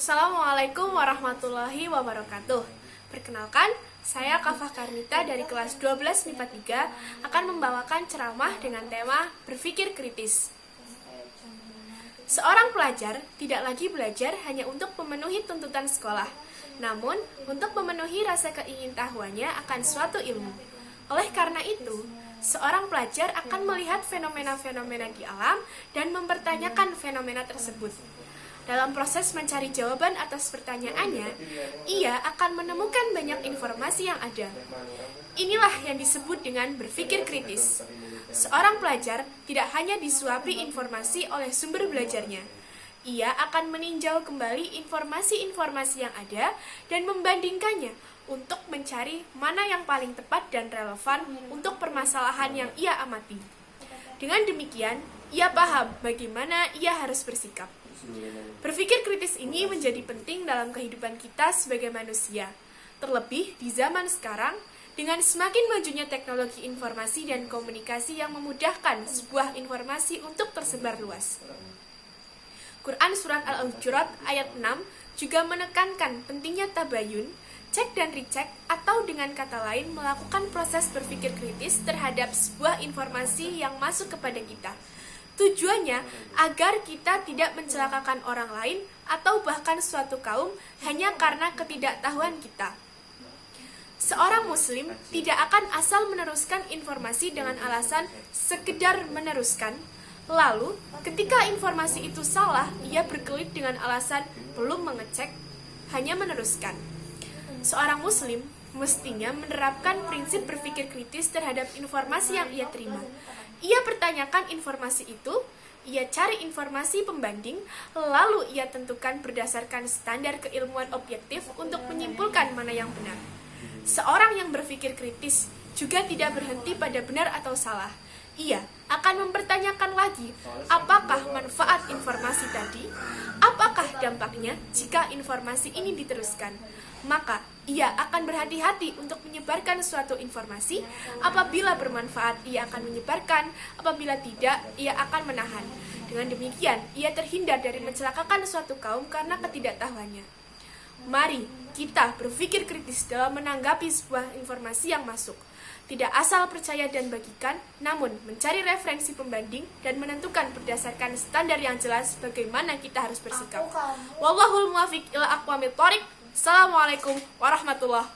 Assalamualaikum warahmatullahi wabarakatuh. Perkenalkan, saya Kafah Karnita dari kelas 12 MIPA 3 akan membawakan ceramah dengan tema berpikir kritis. Seorang pelajar tidak lagi belajar hanya untuk memenuhi tuntutan sekolah, namun untuk memenuhi rasa keingintahuannya akan suatu ilmu. Oleh karena itu, seorang pelajar akan melihat fenomena-fenomena di alam dan mempertanyakan fenomena tersebut. Dalam proses mencari jawaban atas pertanyaannya, ia akan menemukan banyak informasi yang ada. Inilah yang disebut dengan berpikir kritis. Seorang pelajar tidak hanya disuapi informasi oleh sumber belajarnya. Ia akan meninjau kembali informasi-informasi yang ada dan membandingkannya untuk mencari mana yang paling tepat dan relevan untuk permasalahan yang ia amati. Dengan demikian, ia paham bagaimana ia harus bersikap. Berpikir kritis ini menjadi penting dalam kehidupan kita sebagai manusia, terlebih di zaman sekarang dengan semakin majunya teknologi informasi dan komunikasi yang memudahkan sebuah informasi untuk tersebar luas. Quran Surat Al-Hujurat ayat 6 juga menekankan pentingnya tabayun, cek dan recheck, atau dengan kata lain melakukan proses berpikir kritis terhadap sebuah informasi yang masuk kepada kita. Tujuannya agar kita tidak mencelakakan orang lain atau bahkan suatu kaum hanya karena ketidaktahuan kita. Seorang muslim tidak akan asal meneruskan informasi dengan alasan sekedar meneruskan. Lalu, ketika informasi itu salah, ia berkelit dengan alasan belum mengecek, hanya meneruskan. Seorang muslim mestinya menerapkan prinsip berpikir kritis terhadap informasi yang ia terima. Ia pertanyakan informasi itu, ia cari informasi pembanding, lalu ia tentukan berdasarkan standar keilmuan objektif untuk menyimpulkan mana yang benar. Seorang yang berpikir kritis juga tidak berhenti pada benar atau salah. Ia akan mempertanyakan lagi, apakah manfaat informasi tadi? Apakah dampaknya jika informasi ini diteruskan? Maka ia akan berhati-hati untuk menyebarkan suatu informasi. Apabila bermanfaat, ia akan menyebarkan. Apabila tidak, ia akan menahan. Dengan demikian, ia terhindar dari mencelakakan suatu kaum karena ketidaktahuannya. Mari kita berpikir kritis dalam menanggapi sebuah informasi yang masuk. Tidak asal percaya dan bagikan, namun mencari referensi pembanding dan menentukan berdasarkan standar yang jelas bagaimana kita harus bersikap. Wallahul muwaffiq ila aqwamit thoriq. Assalamualaikum warahmatullahi wabarakatuh.